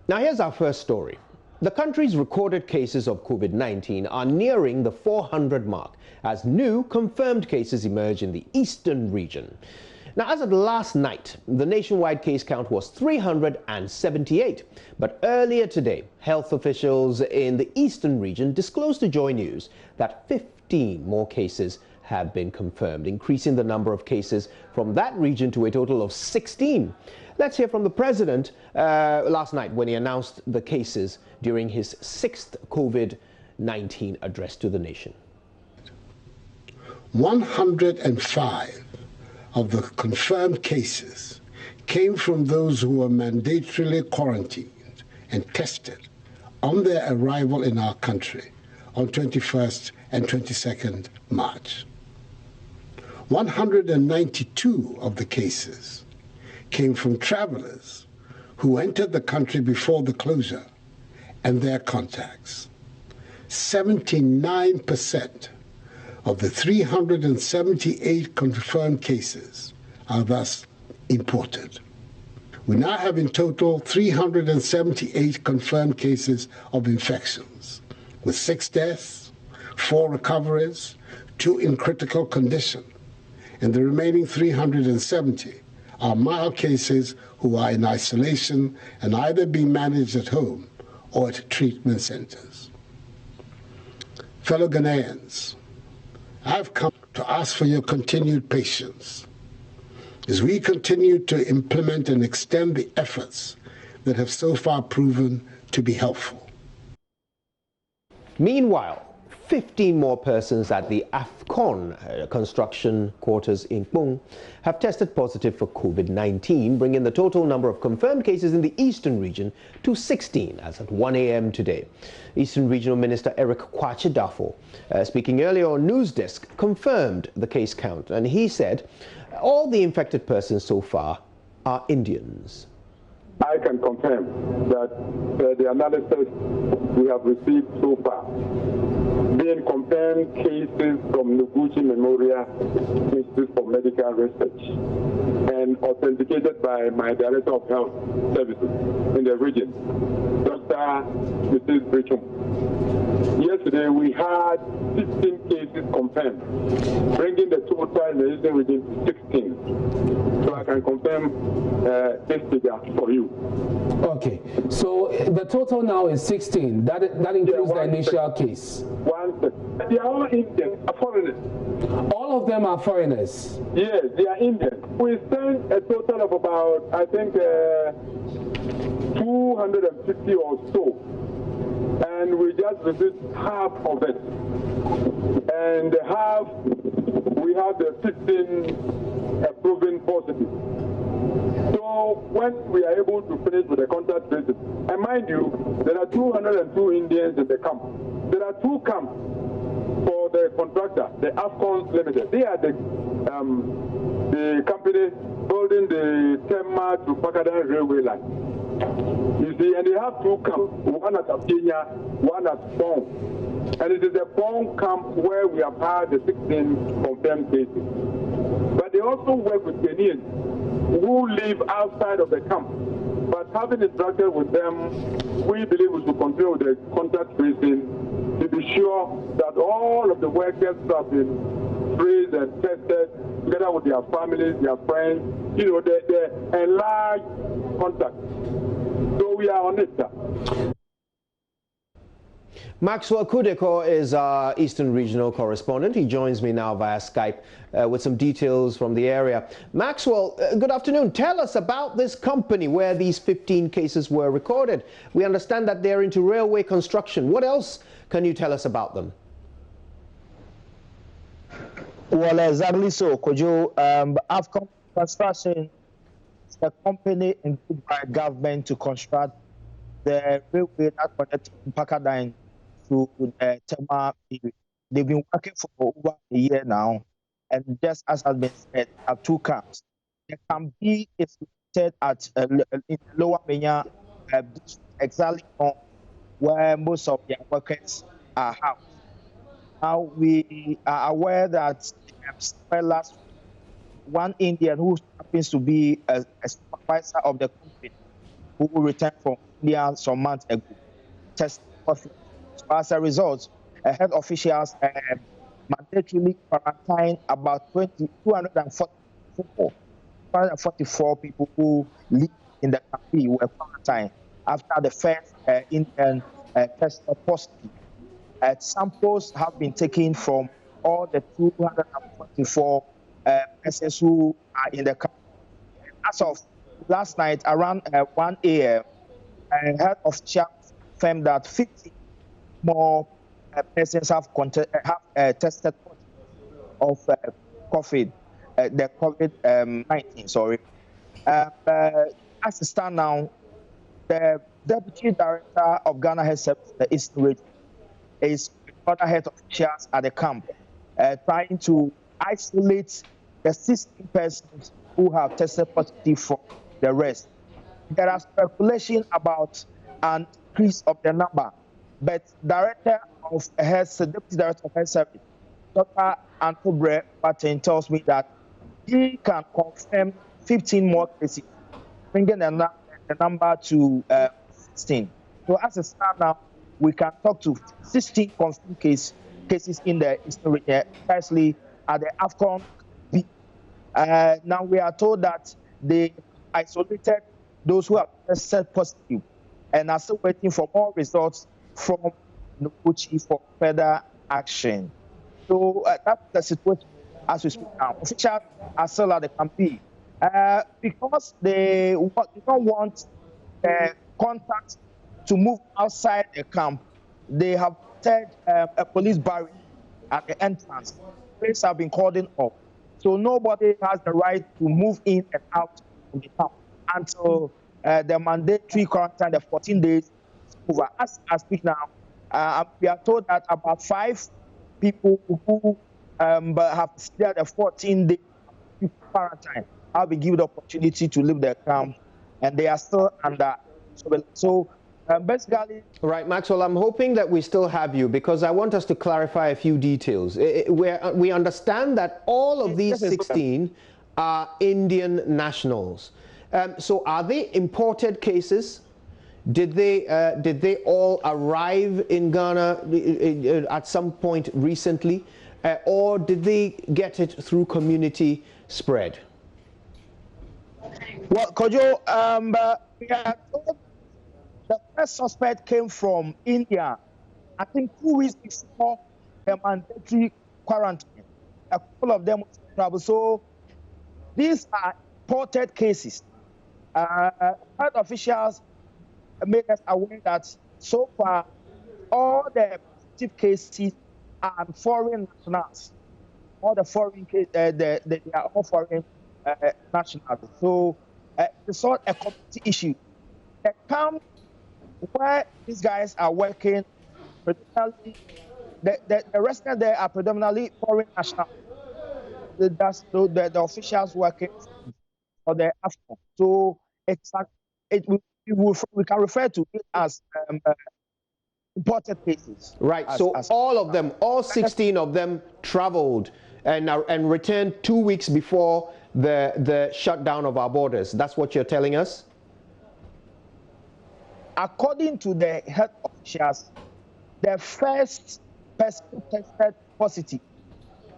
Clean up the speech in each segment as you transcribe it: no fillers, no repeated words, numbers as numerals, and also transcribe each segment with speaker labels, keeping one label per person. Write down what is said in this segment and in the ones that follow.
Speaker 1: Now here's our first story. The country's recorded cases of COVID-19 are nearing the 400 mark as new confirmed cases emerge in the eastern region. Now, as of last night, the nationwide case count was 378. But earlier today, health officials in the eastern region disclosed to JoyNews that 15 more cases have been confirmed, increasing the number of cases from that region to a total of 16. Let's hear from the president last night when he announced the cases during his 6th COVID-19 address to the nation.
Speaker 2: 105 of the confirmed cases came from those who were mandatorily quarantined and tested on their arrival in our country on 21st and 22nd March. 192 of the cases came from travelers who entered the country before the closure and their contacts. 79% of the 378 confirmed cases are thus imported. We now have in total 378 confirmed cases of infections, with 6 deaths, 4 recoveries, 2 in critical condition, and the remaining 370 are mild cases who are in isolation and either being managed at home or at treatment centers. Fellow Ghanaians, I've come to ask for your continued patience as we continue to implement and extend the efforts that have so far proven to be helpful.
Speaker 1: Meanwhile, 15 more persons at the Afcons construction quarters in Kpung have tested positive for COVID-19, bringing the total number of confirmed cases in the eastern region to 16 as at 1 a.m. today. Eastern Regional Minister Eric Kwachidafo, speaking earlier on News Desk, confirmed the case count, and he said all the infected persons so far are Indians.
Speaker 3: I can confirm that the analysis we have received so far, being confirmed cases from Noguchi Memorial Institute for Medical Research and authenticated by my Director of Health Services in the region, Dr. Mrs. Brichum. Yesterday we had 16 cases confirmed, bringing the total in the eastern region to 16. So I can confirm this figure for you.
Speaker 4: Okay, so the total now is 16. That includes the initial case.
Speaker 3: They are all Indians, foreigners.
Speaker 4: All of them are foreigners?
Speaker 3: Yes, they are Indians. We sent a total of about, I think, 250 or so. And we just received half of it. And half, we have the 15 proven positive. So when we are able to finish with the contact tracing, and mind you, there are 202 Indians in the camp. There are 2 camps for the contractor, the Afcons Ltd. They are the company building the Tema to Pakadan railway line. You see, and they have 2 camps, one at Kenya, one at Pong. And it is the Pong camp where we have had the 16 confirmed cases. But they also work with Kenyans who live outside of the camp. But having interacted with them, we believe we should continue with the contact tracing to be sure that all of the workers have been traced and tested together with their families, their friends, you know, the enlarged contact. So we are on it, sir.
Speaker 1: Maxwell Kudeko is our Eastern Regional correspondent. He joins me now via Skype with some details from the area. Maxwell, good afternoon. Tell us about this company where these 15 cases were recorded. We understand that they're into railway construction. What else can you tell us about them?
Speaker 5: Well, exactly so, Kojo. Afcons Infrastructure is a company employed by government to construct the railway that connects Pakadan to the Tema period. They've been working for over a year now, and just as has been said, have 2 camps. The camp B is located at in the Lower Manya exactly where most of their workers are housed. Now we are aware that last one Indian who happens to be a supervisor of the company who returned from India some months ago tested positive. So as a result, health officials mandatorily quarantined about 244 people who live in the country were quarantined after the first Indian tested positive. Samples have been taken from all the 244 persons who are in the country. As of last night, around 1 a.m., health officials confirmed that 50 more persons have tested of COVID, the COVID-19. Sorry. As it stands now, the Deputy Director of Ghana Health Service, the Eastern Region, is with other health officials at the camp, trying to isolate the 16 persons who have tested positive from the rest. There are speculation about an increase of the number, but Director of Health, Deputy Director of Health Service, Dr. Antobre Patin, tells me that he can confirm 15 more cases, bringing the number to 16. So as it stands now, we can talk to 16 confirmed cases in the Eastern region, especially at the Afcons. Now we are told that they isolated those who have tested positive and are still waiting for more results from Noguchi for further action. So that's the situation as we speak now. Officials are still at the campaign because they don't want contact to move outside the camp. They have set a police barrier at the entrance. Police have been called off. So nobody has the right to move in and out of the camp until the mandatory quarantine, the 14 days, is over. As I speak now, we are told that about 5 people who have cleared the 14-day quarantine have been given the opportunity to leave their camp, and they are still under surveillance. So basically...
Speaker 1: Right, Maxwell, I'm hoping that we still have you because I want us to clarify a few details. We understand that all of these 16 are Indian nationals. So are they imported cases? Did they all arrive in Ghana at some point recently? Or did they get it through community spread?
Speaker 5: Well, Kojo, we are told the first suspect came from India, I think 2 weeks before the mandatory quarantine. A couple of them travel. So these are imported cases. Health officials made us aware that so far all the positive cases are foreign nationals. All the foreign cases, they are all foreign nationals. So it's not a community issue. The camp where these guys are working, predominantly, the residents there are predominantly foreign nationals. That's the officials working for the Afcons. So we can refer to it as imported cases.
Speaker 1: Right. So all of them, all 16 of them, traveled and returned 2 weeks before the shutdown of our borders. That's what you're telling us?
Speaker 5: According to the health officials, the first person tested positive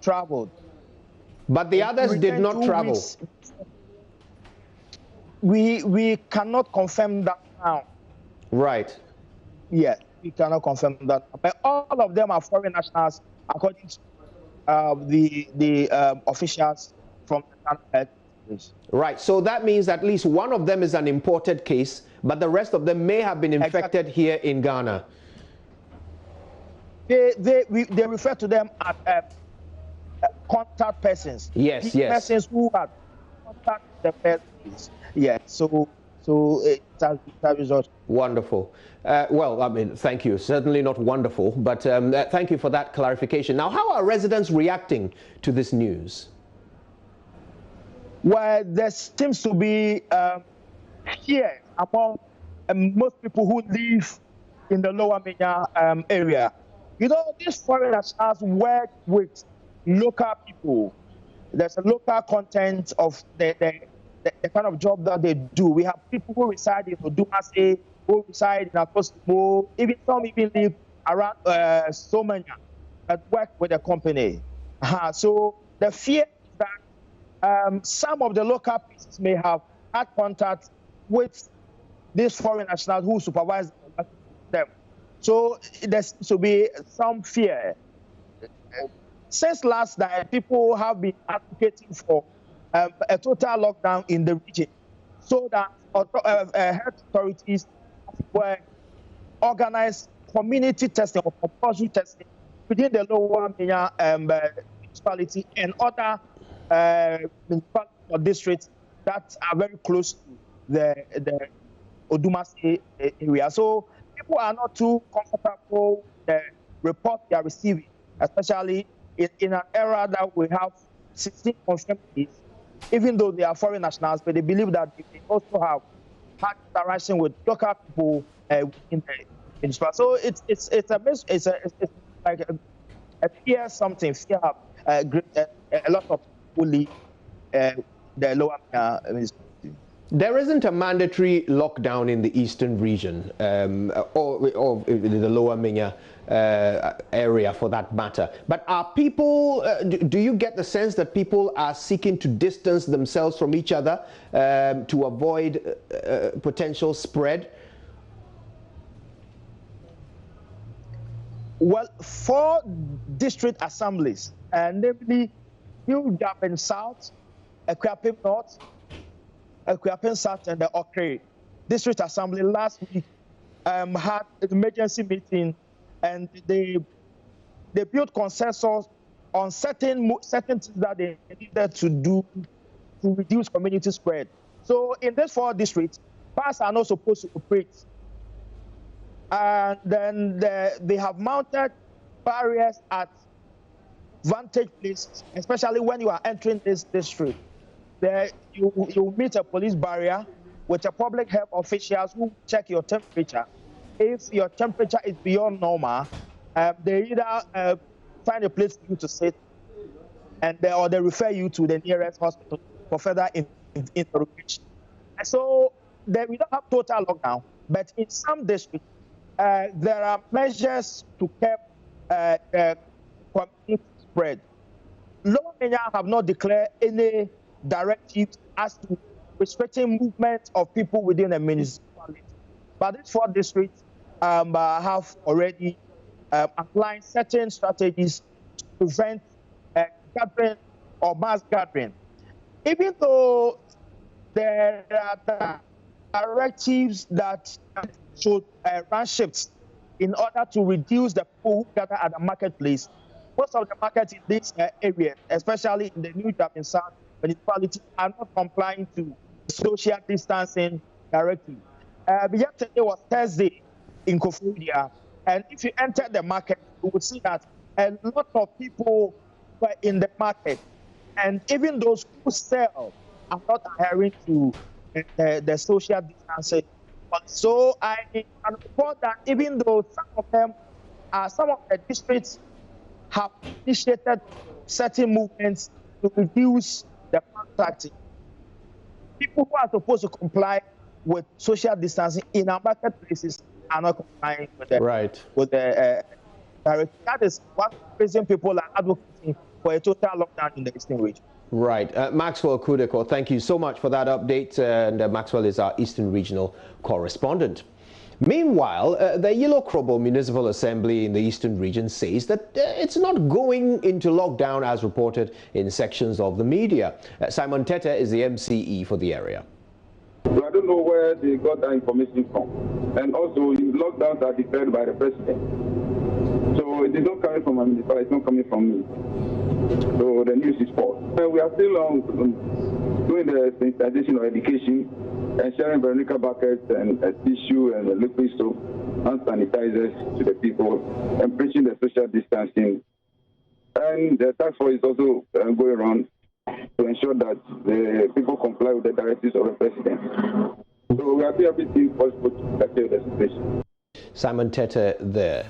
Speaker 5: traveled.
Speaker 1: But the others did not travel.
Speaker 5: We cannot confirm that now.
Speaker 1: Right.
Speaker 5: Yes, we cannot confirm that. But all of them are foreign nationals, according to the officials from the health.
Speaker 1: Right. So that means at least one of them is an imported case, but the rest of them may have been infected here in Ghana.
Speaker 5: They refer to them as contact persons.
Speaker 1: Yes, yes.
Speaker 5: Persons who have contacted the persons. Yeah. So it's a result.
Speaker 1: Wonderful. Well, I mean, thank you. Certainly not wonderful, but thank you for that clarification. Now, how are residents reacting to this news?
Speaker 5: Well, there seems to be fear among most people who live in the Lower Manya area. You know, these foreigners work with local people. There's a local content of the the kind of job that they do. We have people who reside in Odumase, who reside in Akosimo, some live around Somanya that work with the company. So the fear is that some of the local pieces may have had contact with these foreign nationals who supervise them. So there seems to be some fear. Since last night, people have been advocating for a total lockdown in the region so that health authorities will organize community testing or compulsory testing within the Lower Manya municipality and other municipalities or districts that are very close to the Odumase area. So people are not too comfortable with the report they are receiving, especially in an era that we have 16 confirmed cases, even though they are foreign nationals, but they believe that they also have had interaction with local people in the municipality. So it's like a fear something. Fear a lot of people leave the Lower Manya municipality.
Speaker 1: There isn't a mandatory lockdown in the eastern region or the Lower Manya area for that matter. But are people, do you get the sense that people are seeking to distance themselves from each other to avoid potential spread?
Speaker 5: Well, 4 district assemblies, namely New Japan South, Akuapem North, Akuapem South, and the Okre District Assembly last week had an emergency meeting, and they built consensus on certain things that they needed to do to reduce community spread. So in these 4 districts, bars are not supposed to operate. And then they have mounted barriers at vantage places, especially when you are entering this district. There you meet a police barrier with a public health officials who check your temperature. If your temperature is beyond normal, they either find a place for you to sit, or they refer you to the nearest hospital for further interrogation. So we don't have total lockdown, but in some districts, there are measures to curb community spread. Lower Manya have not declared any directives as to restricting movement of people within a municipality. But these 4 districts have already applied certain strategies to prevent gathering or mass gathering. Even though there are directives that should run shifts in order to reduce the people who gather at the marketplace, most of the markets in this area, especially in the New Japan South municipality, are not complying to social distancing directive. Yesterday was Thursday in Kofodia, and if you enter the market, you will see that a lot of people were in the market, and even those who sell are not adhering to the social distancing. So I can report that even though some of the districts have initiated certain movements to reduce the contacting, people who are supposed to comply with social distancing in our marketplaces are not complying with the directive. That is what reason people are advocating for a total lockdown in the eastern region.
Speaker 1: Right. Maxwell Kudeko, thank you so much for that update. And Maxwell is our Eastern Regional correspondent. Meanwhile, the Lower Krobo Municipal Assembly in the Eastern region says that it's not going into lockdown as reported in sections of the media. Simon Tete is the MCE for the area.
Speaker 3: So I don't know where they got that information from. And also, lockdowns are declared by the president. So it is not coming from a municipality, it's not coming from me. So the news is false. We are still doing the sensitization of education and sharing Veronica buckets and tissue and liquid soap and sanitizers to the people and preaching the social distancing. And the task force is also going around to ensure that the people comply with the directives of the president. So we are doing everything possible to tackle the situation.
Speaker 1: Simon Tete there.